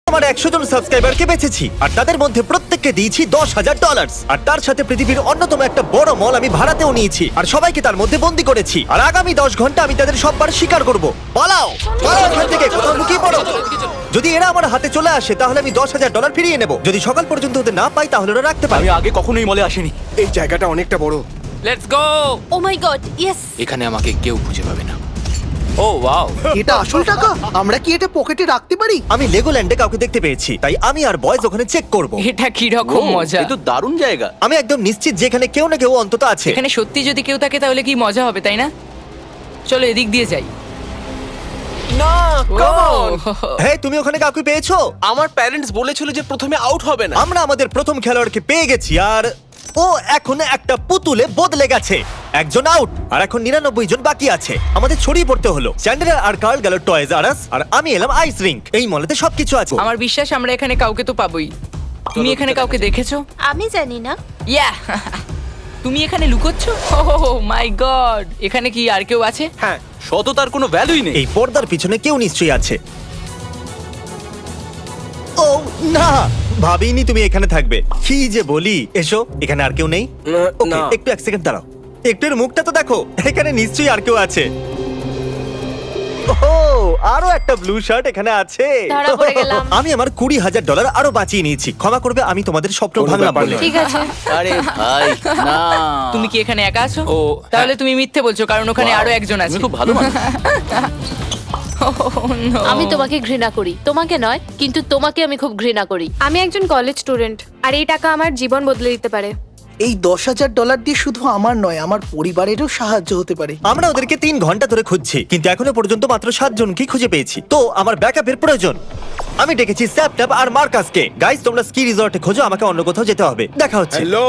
আমার 100 জন সাবস্ক্রাইবারকে বেঁচেছি আর তাদের মধ্যে প্রত্যেককে দিয়েছি $10,000 আর তার সাথে পৃথিবীর অন্যতম একটা বড় মল আমি ভাড়াতেও নিয়েছি আর সবাইকে তার মধ্যে বন্দি করেছি আর আগামী 10 ঘন্টা আমি তাদের সববার শিকার করব। পালাও পালাও এখান থেকে, কোথাও লুকিয়ে পড়ো। যদি এরা আমার হাতে চলে আসে তাহলে আমি $10,000 ফিরিয়ে নেব। যদি সকাল পর্যন্ত ওদের না পাই তাহলে ওরা রাখতে পারে। আমি আগে কখনোই মলে আসিনি। এই জায়গাটা অনেকটা বড়। Let's go. Oh my god, yes. এখানে আমাকে কেউ খুঁজে পাবে না। ও ওয়াও, এটা আসল টাকা? আমরা কি এটা পকেটে রাখতে পারি? আমি লেগোল্যান্ডে কাউকে দেখতে পেয়েছি তাই আমি আর বয়েজ ওখানে চেক করব। এটা কি রকম মজা! এই তো দারুণ জায়গা। আমি একদম নিশ্চিত যে এখানে কেউ না কেউ অন্তত আছে। এখানে সত্যি যদি কেউ থাকে তাহলে কি মজা হবে, তাই না? চলো এদিক দিয়ে যাই। না, come on! হ্যাঁ, তুমি ওখানে কাউকে পেয়েছো? আমার প্যারেন্টস বলেছিল যে প্রথমে আউট হবে না। আমরা আমাদের প্রথম খেলোয়াড়কে পেয়ে গেছি আর ও এখন একটা পুতুলে বদলে গেছে। একজন আউট আর এখন 99 জন বাকি আছে। আমাদের ছড়িয়ে পড়তে হলো। চ্যান্ডেলার আর কার্ল গেল টয়েজ আর আস আর আমি এলাম আইস রিঙ্ক। এই মলেতে সবকিছু আছে। আমার বিশ্বাস আমরা এখানে কাউকে তো পাবোই। তুমি এখানে কাউকে দেখেছো? আমি জানি না। ইয়া তুমি এখানে লুকোচ্ছ? ও মাই গড! এখানে কি আর কেউ আছে? হ্যাঁ, সততার কোনো ভ্যালুই নেই। এই পর্দার পিছনে কেউ নিশ্চয়ই আছে। ও না, ভাবিনি তুমি এখানে থাকবে। কি যে বলি, এসো। এখানে আর কেউ নেই? ওকে, না। একটু 1 সেকেন্ড দাঁড়াও। একটু এর মুখটা তো দেখো। এখানে নিশ্চয়ই আর কেউ আছে। ও, আরো একটা ব্লু শার্ট এখানে আছে। ধরা পড়ে গেলাম। আমি আমার $20,000 আরো বাঁচিয়ে নিয়েছি। ক্ষমা করবে, আমি তোমাদের স্বপ্ন কোনো ভাঙলাম ব্যাপার বলে। নয়। ঠিক আছে। আরে ভাই না। তুমি কি এখানে একা আছো? ও, তাহলে তুমি মিথ্যে বলছো, কারণ ওখানে আরো একজন আছে। তুমি খুব ভালো মানুষ। Oh, no! আমি তোমাকে ঘৃণা করি, তোমাকে নয়, কিন্তু তোমাকে আমি খুব ঘৃণা করি। আমি একজন কলেজ স্টুডেন্ট আর এই টাকা আমার জীবন বদলে দিতে পারে। এই $10,000 দিয়ে শুধু আমার নয়, আমার পরিবারেরও সাহায্য হতে পারে। আমরা ওদেরকে 3 ঘন্টা ধরে খুঁজছি, কিন্তু এখনো পর্যন্ত মাত্র 7 জনকেই খুঁজে পেয়েছি। তো আমার ব্যাকআপের প্রয়োজন। আমি ডেকেছি স্যাপট্যাপ আর মার্কাসকে। গাইস, তোমরা স্কি রিসর্টে খোঁজো, আমাকে অন্য কোথাও যেতে হবে। দেখা হচ্ছে। হ্যালো,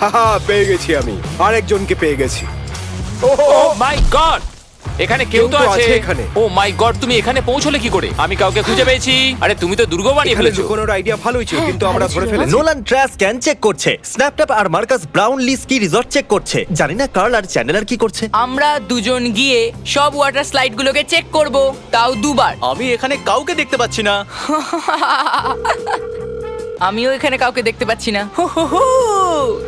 হাহা, পেয়ে গেছি আমি। আরেকজনকে পেয়ে গেছি। ও মাই গড, এখানে কেউ তো আছে এখানে। ও মাই গড, তুমি এখানে পৌঁছলে কি করে? আমি কাউকে খুঁজে পেয়েছি। আরে তুমি তো দুর্গ বানিয়ে এখানে ফেলেছো। লুকোনোর আইডিয়া ভালোই ছিল, কিন্তু আমরা ধরে ফেলেছি। নোলান ট্র্যাশ ক্যান চেক করছে, স্ন্যাপট্যাপ আর Marcus Brownlee ski resort check করছে। জানি না কার্ল আর চ্যান্ডেলার কি করছে। আমরা দুজন গিয়ে সব ওয়াটার স্লাইড গুলোকে চেক করব, তাও দুবার। আমি এখানে কাউকে দেখতে পাচ্ছি না। আমিও এখানে কাউকে দেখতে পাচ্ছি না।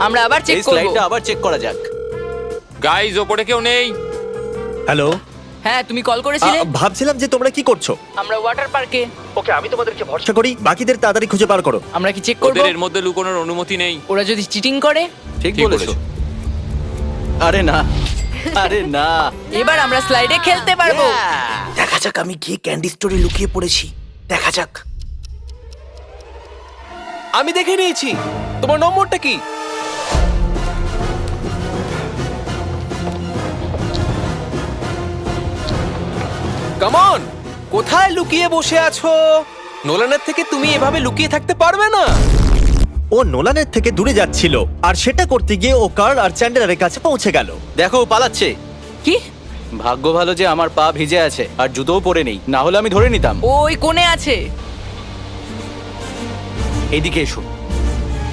আমরা আবার চেক এই করব। স্লাইডটা আবার চেক করা যাক। গাইজ, ওপরে কেউ নেই। হ্যালো, হ্যাঁ, তুমি কল করেছিলে? ভাবছিলাম যে তোমরা কি করছো। আমরা ওয়াটার পার্কে। ওকে, আমি তোমাদেরকে ভরসা করি। বাকিদের তাড়াতাড়ি খুঁজে বার করো। আমরা কি চেক করব? ওদের এর মধ্যে লুকোনোর অনুমতি নেই। ওরা যদি চিটিং করে? ঠিক ঠিক বলেছো। বলেছো। আরে না, আরে না। এবার আমরা স্লাইডে খেলতে পারবো। দেখা যাক, আমি গিয়ে ক্যান্ডি স্টোরে লুকিয়ে পড়েছি। দেখা যাক। আমি দেখে নিয়েছি। তোমার নম্বরটা কি? কাম অন, কোথায় লুকিয়ে বসে আছো? নোলানের থেকে তুমি এভাবে লুকিয়ে থাকতে পারবে না। ও নোলানের থেকে দূরে যাচ্ছিল আর সেটা করতে গিয়ে ও কার্ল আর চ্যান্ডেলারের কাছে পৌঁছে গেল। দেখো, ও পালাচ্ছে। কি? ভাগ্য ভালো যে আমার পা ভিজে আছে আর জুতোও পরে নেই, না হলে আমি ধরে নিতাম। ওই কোণে আছে। এইদিকে এসো।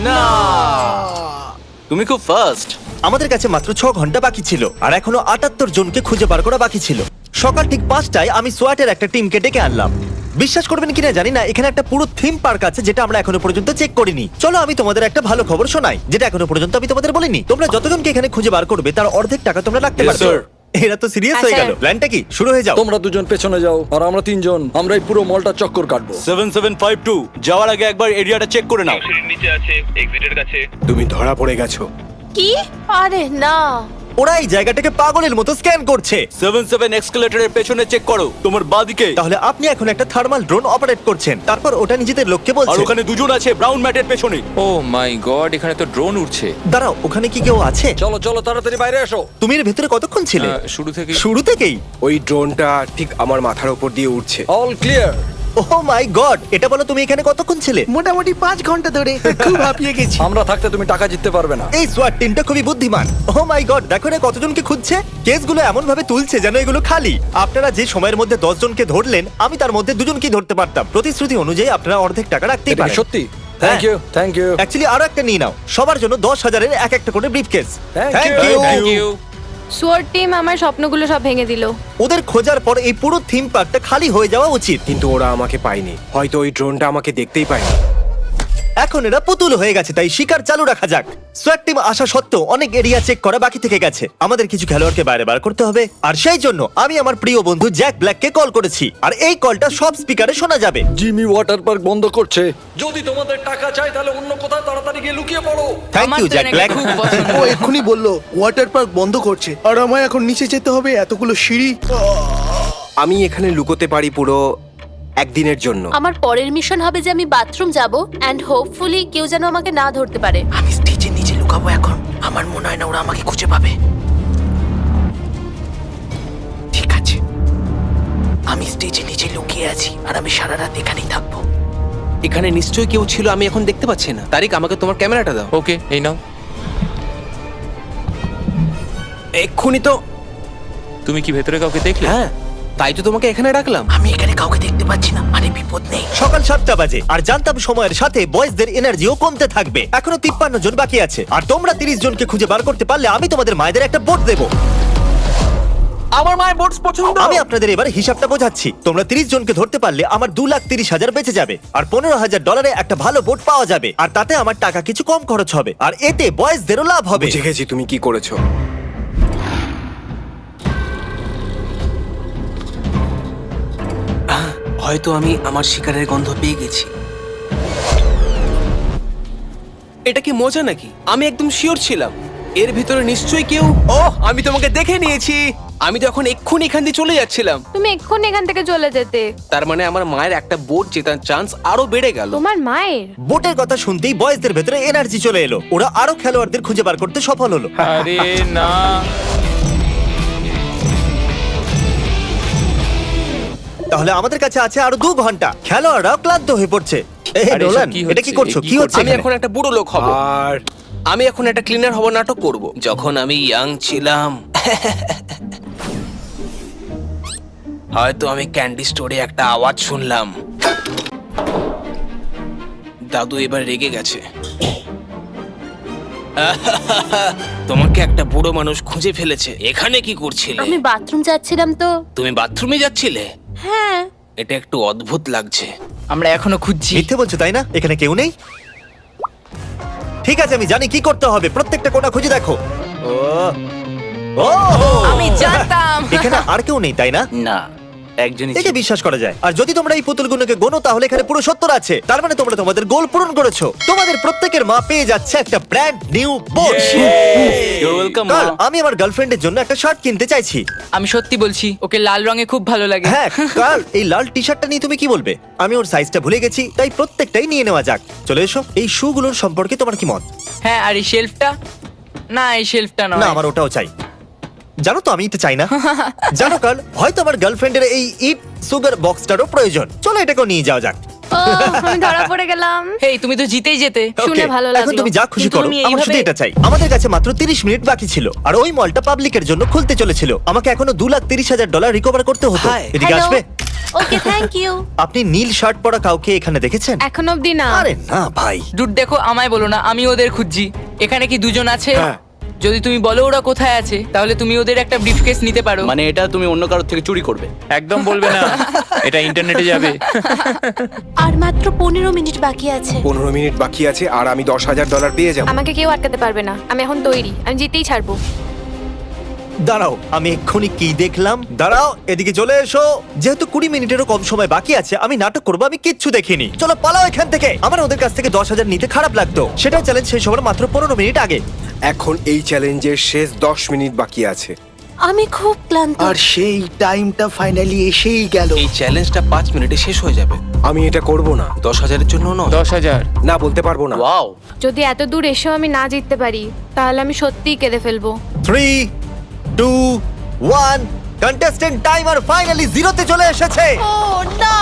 না, তুমি খুব ফাস্ট। আমাদের কাছে মাত্র 6 ঘন্টা বাকি ছিল আর এখনো 78 জনকে খুঁজে বার করা বাকি ছিল। সকাল ঠিক 5টায় আমি সোয়াটের একটা টিমকে ডেকে আনলাম। বিশ্বাস করবেন কিনা জানি না, এখানে একটা পুরো থিম পার্ক আছে যেটা আমরা এখনো পর্যন্ত চেক করিনি। চলো আমি তোমাদের একটা ভালো খবর শোনাই, যেটা এখনো পর্যন্ত আমি তোমাদের বলিনি। তোমরা যতজনকে এখানে খুঁজে বার করবে তার অর্ধেক টাকা তোমরা রাখতে Yes, পারবে। sir. এরা তো সিরিয়াস হয়ে গেল। প্ল্যানটা কি? শুরু হয়ে যাও। তোমরা দুজন পেছনে যাও আর আমরা 3 জন আমরা এই পুরো মলটা চক্কর কাটবো। 7752 যাওয়ার আগে একবার এরিয়াটা চেক করে নাও। তুমি ধরা পড়ে গেছো। কি? আরে না। ওরা এই জায়গাটাকে পাগলের মতো স্ক্যান করছে। 77 এক্সকেলেটরের পেছনে চেক করো, তোমার বাঁদিকে। তাহলে আপনি এখন একটা থার্মাল ড্রোন অপারেট করছেন, তারপর ওটা নিজেদের লোককে আর বলছে। ওখানে দুজন আছে ব্রাউন ম্যাটের পেছনে। ও মাই গড, এখানে তো ড্রোন উড়ছে। দাঁড়াও, ওখানে কি কেউ আছে? চলো চলো তাড়াতাড়ি বাইরে এসো। তুমি এর ভেতরে কতক্ষণ ছিলে? শুরু থেকে। শুরু থেকেই? ওই ড্রোনটা ঠিক আমার মাথার উপর দিয়ে উঠছে। All clear. Oh my god, এটা বলো তুমি এখানে কতক্ষণ ছিলে? মোটামুটি 5 ঘন্টা ধরে। খুব হাঁপিয়ে গেছি। আমরা থাকতে তুমি টাকা জিততে পারবে না। এই সোয়াট টিমটা খুবই বুদ্ধিমান। ওহ মাই গড, দেখো না কতজনকে খুঁজছে। কেসগুলো এমন ভাবে তুলছে যেন এগুলো খালি। আপনারা যে সময়ের মধ্যে 10 জনকে ধরলেন, আমি তার মধ্যে 2 জনকেই ধরতে পারতাম। প্রতিশ্রুতি অনুযায়ী আপনারা অর্ধেক টাকা রাখতেই এটা কি পারেন। সত্যি? Thank you thank you. Actually আরো একটা নিয়ে নাও। সবার জন্য 10,000-এর এক একটা করে briefcase. Thank thank you. You. Thank you. সোয়ার্ড টিম আমার স্বপ্নগুলো সব ভেঙে দিল। ওদের খোঁজার পর এই পুরো থিম পার্কটা খালি হয়ে যাওয়া উচিত। কিন্তু ওরা আমাকে পায়নি, হয়তো ওই ড্রোনটা আমাকে দেখতেই পায়নি। এখন এরা পুতুল হয়ে গেছে, তাই শিকার চালু রাখা যাক। সোয়াট টিম আসা সত্ত্বেও অনেক এরিয়া চেক করা বাকি থেকে গেছে। আমাদের কিছু খেলোয়াড়কে বাইরে বার করতে হবে, আর সেই জন্য আমি আমার প্রিয় বন্ধু জ্যাক ব্ল্যাককে কল করেছি, আর এই কলটা সব স্পিকারে শোনা যাবে। জিমি ওয়াটার পার্ক বন্ধ করছে। যদি তোমাদের টাকা চাই তাহলে অন্য কোথাও তাড়াতাড়ি গিয়ে লুকিয়ে পড়ো। থ্যাংক আমার ইউ তো জ্যাক এনাকে ব্ল্যাক। খুব পছন্দ। ও এক্ষুনি বললো ওয়াটার পার্ক বন্ধ করছে, আর আমায় এখন নিচে যেতে হবে এতগুলো সিঁড়ি। আমি এখানে লুকোতে পারি পুরো একদিনের জন্য। আমার পরের মিশন হবে যে আমি বাথরুম যাব এন্ড হোপফুলি কেউ যেন আমাকে না ধরতে পারে। আমি স্টেজের নিচে লুকাবো এখন। আমার মনে হয় না ওরা আমাকে খুঁজে পাবে। ঠিক আছে, আমি স্টেজের নিচে লুকিয়ে আছি, আর আমি সারা রাত এখানেই থাকবো। এখানে নিশ্চয়ই কেউ ছিল, আমি এখন দেখতে পাচ্ছি না। তারিক, আমাকে তোমার ক্যামেরাটা দাও। ওকে, এই নাও। এক্ষুনি তো। তুমি কি ভেতরে কাউকে দেখলে? হ্যাঁ, তাই তো তোমাকে এখানে রাখলাম। আমি এখানে কাউকে দেখতে পাচ্ছি না, মানে বিপদ নেই। সকাল 7টা বাজে, আর জানতাম সময়ের সাথে বয়েজদের এনার্জিও কমতে থাকবে। এখনো 53 জন বাকি আছে, আর তোমরা 30 জনকে খুঁজে বার করতে পারলে আমি তোমাদের মায়েদের একটা বোট দেবো। আমার মায়ের বোটস পছন্দ। আমি আপনাদের এবার হিসাবটা বোঝাচ্ছি। তোমরা 30 জনকে ধরতে পারলে আমার 2,30,000 বেঁচে যাবে, আর $15,000 একটা ভালো বোট পাওয়া যাবে, আর তাতে আমার টাকা কিছু কম খরচ হবে, আর এতে বয়েজদেরও লাভ হবে। বুঝে গেছি তুমি কি করেছো। হয়তো আমি আমার শিকারের গন্ধ পেয়ে গেছি। এটা কি মজা নাকি? আমি একদম শিওর ছিলাম এর ভিতরে নিশ্চয়ই কেউ। ওহ, আমি তোমাকে দেখে নিয়েছি। আমি তো এখন এক্ষুনি এখান দিয়ে চলে যাচ্ছিলাম। তুমি এক্ষুনি এখান থেকে চলে যেতে। তার মানে আমার মায়ের একটা বোট জেতার চান্স আরো বেড়ে গেল। তোমার মায়ের? বোটের কথা শুনতেই বয়েজদের ভেতরে এনার্জি চলে এলো। ওরা আরো খেলোয়াড়দের খুঁজে বার করতে সফল হলো। আরে না, তাহলে আমাদের কাছে আছে আরো 2 ঘন্টা। খেলোয়াড়রাও ক্লান্ত হয়ে পড়ছে। এই আরে এসব নোলান, কি এটা কি হচ্ছে? করছো? কি কি হচ্ছে আমি এখানে? এখন একটা বুড়ো লোক হব, আর আমি এখন একটা ক্লিনার হব নাটক করব। যখন আমি ইয়াং ছিলাম হয়তো আমি ক্যান্ডি স্টোরে একটা আওয়াজ শুনলাম। দাদু এবার রেগে গেছে। তোমাকে একটা বুড়ো মানুষ খুঁজে ফেলেছে। এখানে কি করছিলে? আমি বাথরুম যাচ্ছিলাম তো। তুমি বাথরুমে যাচ্ছিলে? হ্যাঁ। এটা একটু অদ্ভুত লাগছে। আমরা এখনো খুঁজছি। মিথ্যে বলছো তাই না? এখানে কেউ নেই। ঠিক আছে, আমি জানি কি করতে হবে। প্রত্যেকটা কোণা খুঁজে দেখো। ও ও, আমি জানতাম। এখানে আর কেউ নেই তাই না? না, একজনই এটা বিশ্বাস করা যায়। আর যদি তোমরা এই পুতুলগুলোকে গোনো তাহলে এখানে পুরো 70 আছে। তার মানে তোমরা তোমাদের গোল পূরণ করেছো। তোমাদের প্রত্যেকের মা পেয়ে যাচ্ছে একটা ব্র্যান্ড নিউ বোট। ওয়েলকাম। কাল, আমি আমার গার্লফ্রেন্ডের জন্য একটা শার্ট কিনতে চাইছি। আমি সত্যি বলছি, ওকে লাল রঙে খুব ভালো লাগে। হ্যাঁ কাল, এই লাল টি শার্টটা নিয়ে তুমি কি বলবে? আমি ওর সাইজটা ভুলে গেছি, তাই প্রত্যেকটাই নিয়ে নেওয়া যাক। চলে এসো। এই শুগুলোর সম্পর্কে তোমার কি মত? হ্যাঁ, আর এই শেলফটা? না, এই শেলফটা না, নয়। আমার ওটাও চাই। জানো তো আমি এটা চাই না। জানো কাল, হয়তো আমার গার্লফ্রেন্ডের এই ইট সুগার বক্সটারও প্রয়োজন। চলো এটাকেও নিয়ে যাওয়া যাক। আমি ধরা পড়ে গেলাম। হেই, তুমি তো জিতেই যেতে। শুনে Okay, ভালো এখন লাগলো। তুমি যা খুশি কিন্তু করো। তুমি আমার শুধু এইভাবে- এটা চাই। আমাদের কাছে মাত্র 30 মিনিট বাকি ছিল, আর ওই মলটা পাবলিকের জন্য খুলতে চলেছিল। আমাকে এখনো $2,30,000 রিকভার করতে হতো। Hi. এদিকে Hello. আসবে? ওকে, থ্যাংক ইউ। আপনি নীল শার্ট পরা কাউকে এখানে দেখেছেন? এখন অবধি না। আরে না ভাই। ডুড, দেখো, আমায় বলো না, আমি ওদের খুঁজছি। এখানে কি দুজন আছে? হ্যাঁ। যদি তুমি বলো ওরা কোথায় আছে, তাহলে তুমি ওদের একটা ব্রিফকেস নিতে পারো। মানে এটা তুমি অন্য কারোর থেকে চুরি করবে? একদম বলবে না, এটা ইন্টারনেটে যাবে। আর মাত্র 15 মিনিট বাকি আছে। 15 মিনিট বাকি আছে, আর আমি $10,000 পেয়ে যাব। আমাকে কেউ আটকাতে পারবে না। আমি এখন তৈরি, আমি জিতেই ছাড়বো। দাঁড়াও, আমি এক্ষুনি কি দেখলাম? দাঁড়াও, এদিকে চলে এসো। যেহেতু 20 মিনিটেরও কম সময় বাকি আছে, আমি নাটক করবো আমি কিচ্ছু দেখিনি। চলো পালাও এখান থেকে। আমার ওদের কাছ থেকে 10,000 নিতে খারাপ লাগতো। সেটাও চ্যালেঞ্জ শেষ হবার মাত্র 15 মিনিট আগে। এখন এই চ্যালেঞ্জের শেষ 10 মিনিট বাকি আছে। আমি খুব ক্লান্ত। আর সেই টাইমটা ফাইনালি এসেই গেল। এই চ্যালেঞ্জটা 5 মিনিটে শেষ হয়ে যাবে। আমি এটা করব না। 10,000-এর জন্য নয়। 10,000। না, বলতে পারবো না। ওয়াও, যদি এত দূর এসেও আমি না জিততে পারি, তাহলে আমি সত্যিই কেঁদে ফেলবো। 3, 2, 1, কন্টেস্টেন্ট টাইমার ফাইনালি 0-তে চলে এসেছে। ও না।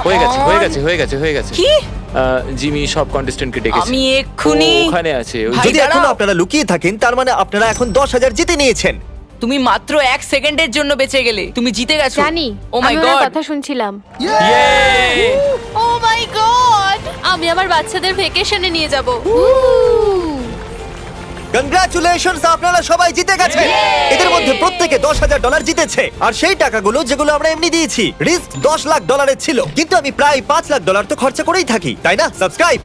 হয়ে গেছে, হয়ে গেছে, হয়ে গেছে, হয়ে গেছে। কি? জিমি সব কন্টেস্টেন্টকে ডেকেছে। আমি এক্ষুনি। ও ওখানে আছে। ওই ভাই, যদি দাঁড়াও। এখনো আপনারা লুকিয়ে থাকেন, তার মানে আপনারা এখন 10,000 জিতে নিয়েছেন। তুমি মাত্র 1 সেকেন্ডের জন্য বেঁচে গেলে, তুমি জিতে গেছো। জানি, ও মাই আমি ওনার গড। কথা শুনছিলাম। Yay! O my god. আমি আমার বাচ্চাদের ভ্যাকেশনে নিয়ে যাব। কংগ্রাচুলেশনস, আপনারা সবাই জিতে গেছেন। এদের মধ্যে প্রত্যেকে $10,000 জিতেছে, আর সেই টাকাগুলো যেগুলো আমরা এমনি দিয়েছি। রিস্ক $10 লাখ ছিল, কিন্তু আমি প্রায় $5 লাখ তো খরচা করেই থাকি, তাই না? সাবস্ক্রাইব।